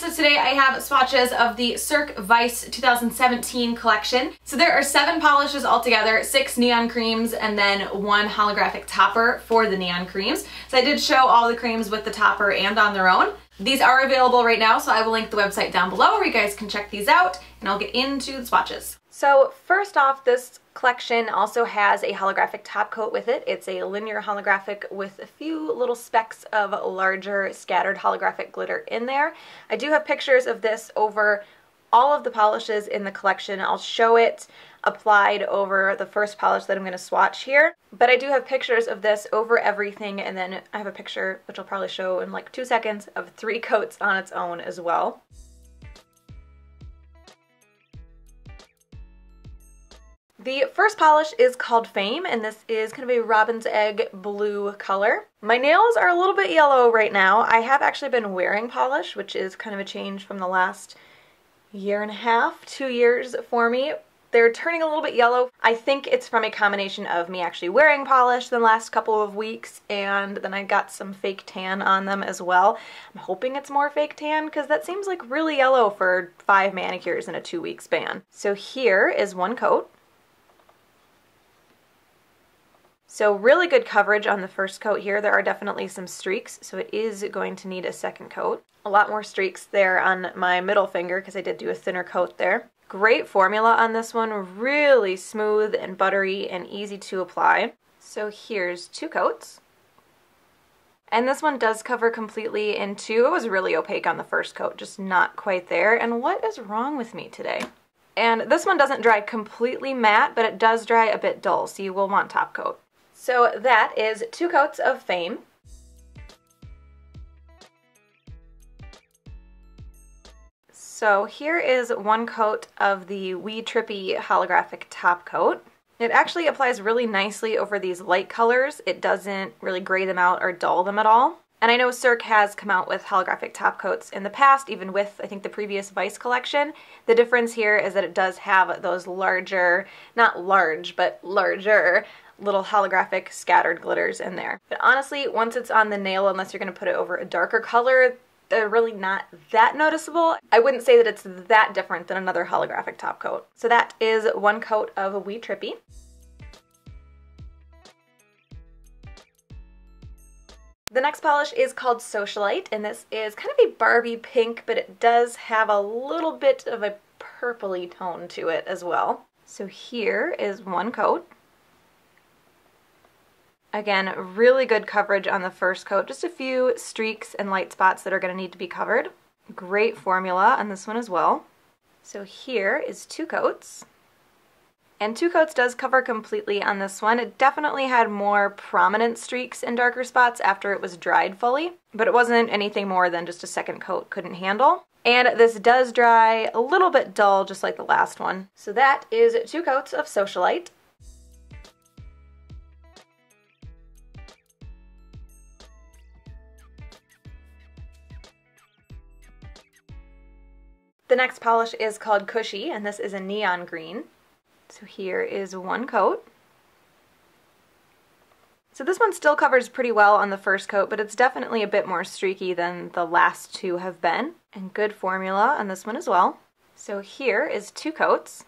So today I have swatches of the Cirque Vice 2017 collection. So there are 7 polishes altogether, 6 neon creams, and then 1 holographic topper for the neon creams. So I did show all the creams with the topper and on their own. These are available right now, so I will link the website down below where you guys can check these out, and I'll get into the swatches. So first off, this collection also has a holographic top coat with it. It's a linear holographic with a few little specks of larger scattered holographic glitter in there. I do have pictures of this over all of the polishes in the collection. I'll show it applied over the first polish that I'm going to swatch here. But I do have pictures of this over everything, and then I have a picture, which I'll probably show in like 2 seconds, of 3 coats on its own as well. The first polish is called Fame, and this is kind of a robin's egg blue color. My nails are a little bit yellow right now. I have actually been wearing polish, which is kind of a change from the last year and a half, 2 years for me. They're turning a little bit yellow. I think it's from a combination of me actually wearing polish the last couple of weeks, and then I got some fake tan on them as well. I'm hoping it's more fake tan because that seems like really yellow for 5 manicures in a 2-week span. So here is 1 coat. So really good coverage on the first coat here. There are definitely some streaks, so it is going to need a second coat. A lot more streaks there on my middle finger because I did do a thinner coat there. Great formula on this one, really smooth and buttery and easy to apply. So here's 2 coats. And this one does cover completely in 2. It was really opaque on the first coat, just not quite there. And what is wrong with me today? And this one doesn't dry completely matte, but it does dry a bit dull, so you will want top coat. So that is 2 coats of Fame. So here is 1 coat of the wee Trippy holographic top coat. It actually applies really nicely over these light colors. It doesn't really gray them out or dull them at all. And I know Cirque has come out with holographic top coats in the past, even with, I think, the previous Vice collection. The difference here is that it does have those larger, not large, but larger little holographic scattered glitters in there. But honestly, once it's on the nail, unless you're going to put it over a darker color, they're really not that noticeable. I wouldn't say that it's that different than another holographic top coat. So that is 1 coat of a wee Trippy. The next polish is called Socialite, and this is kind of a Barbie pink, but it does have a little bit of a purpley tone to it as well. So here is 1 coat. Again, really good coverage on the first coat, just a few streaks and light spots that are going to need to be covered. Great formula on this one as well. So here is 2 coats. And 2 coats does cover completely on this one. It definitely had more prominent streaks and darker spots after it was dried fully, but it wasn't anything more than just a second coat couldn't handle. And this does dry a little bit dull, just like the last one. So that is 2 coats of Socialite. The next polish is called Kushy, and this is a neon green. So here is 1 coat. So this one still covers pretty well on the first coat, but it's definitely a bit more streaky than the last 2 have been. And good formula on this one as well. So here is 2 coats.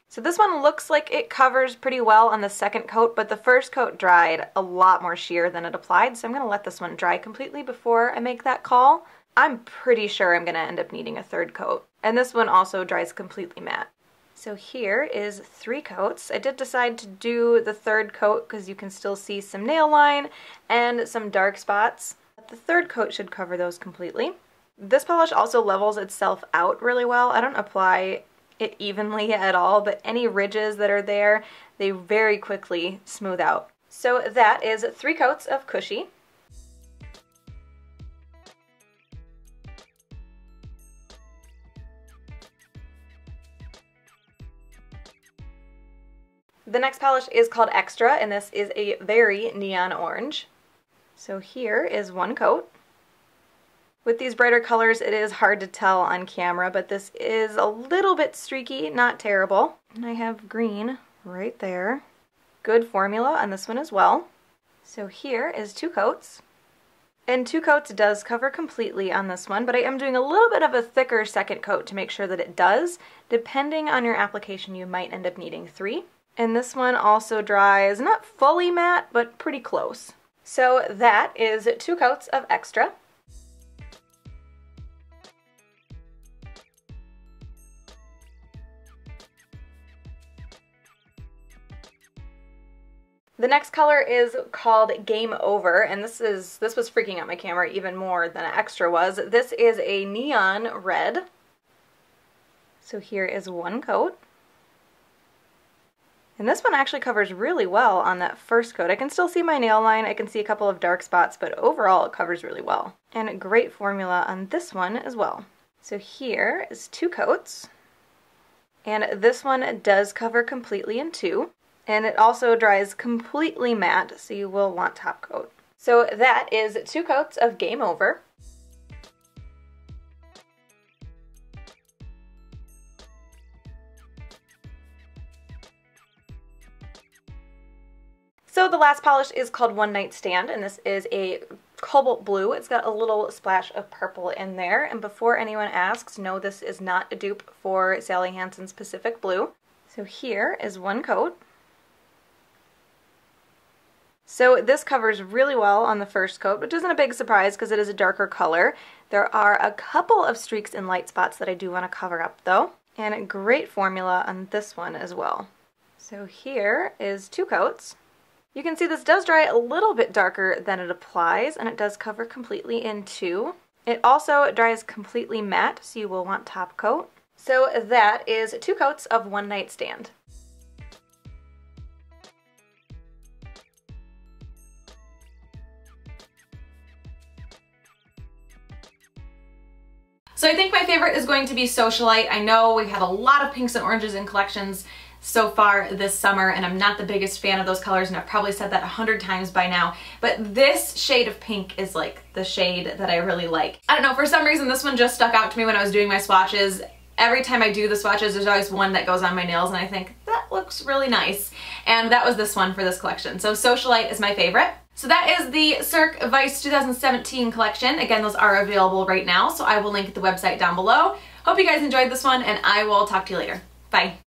So this one looks like it covers pretty well on the second coat, but the first coat dried a lot more sheer than it applied, so I'm going to let this one dry completely before I make that call. I'm pretty sure I'm going to end up needing a 3rd coat. And this one also dries completely matte. So here is 3 coats. I did decide to do the 3rd coat because you can still see some nail line and some dark spots. The 3rd coat should cover those completely. This polish also levels itself out really well. I don't apply it evenly at all, but any ridges that are there, they very quickly smooth out. So that is 3 coats of Kushy. The next polish is called Extra, and this is a very neon orange. So here is 1 coat. With these brighter colors, it is hard to tell on camera, but this is a little bit streaky, not terrible. And I have green right there. Good formula on this one as well. So here is 2 coats. And 2 coats does cover completely on this one, but I am doing a little bit of a thicker second coat to make sure that it does. Depending on your application, you might end up needing 3. And this one also dries not fully matte, but pretty close. So that is 2 coats of extra. The next color is called Game Over, and this was freaking out my camera even more than extra was. This is a neon red. So here is 1 coat. And this one actually covers really well on that first coat. I can still see my nail line, I can see a couple of dark spots, but overall it covers really well. And great formula on this one as well. So here is 2 coats. And this one does cover completely in 2. And it also dries completely matte, so you will want top coat. So that is 2 coats of Game Over. So the last polish is called One Night Stand, and this is a cobalt blue. It's got a little splash of purple in there. And before anyone asks, no, this is not a dupe for Sally Hansen's Pacific Blue. So here is 1 coat. So this covers really well on the first coat, which isn't a big surprise because it is a darker color. There are a couple of streaks and light spots that I do want to cover up though. And a great formula on this one as well. So here is 2 coats. You can see this does dry a little bit darker than it applies, and it does cover completely in 2. It also dries completely matte, so you will want top coat. So that is 2 coats of One Night Stand. So I think my favorite is going to be Socialite. I know we've had a lot of pinks and oranges in collections so far this summer, and I'm not the biggest fan of those colors, and I've probably said that 100 times by now, but this shade of pink is like the shade that I really like. I don't know, for some reason this one just stuck out to me when I was doing my swatches. Every time I do the swatches, there's always one that goes on my nails and I think, that looks really nice. And that was this one for this collection. So Socialite is my favorite. So that is the Cirque Vice 2017 collection. Again, those are available right now, so I will link the website down below. Hope you guys enjoyed this one, and I will talk to you later. Bye.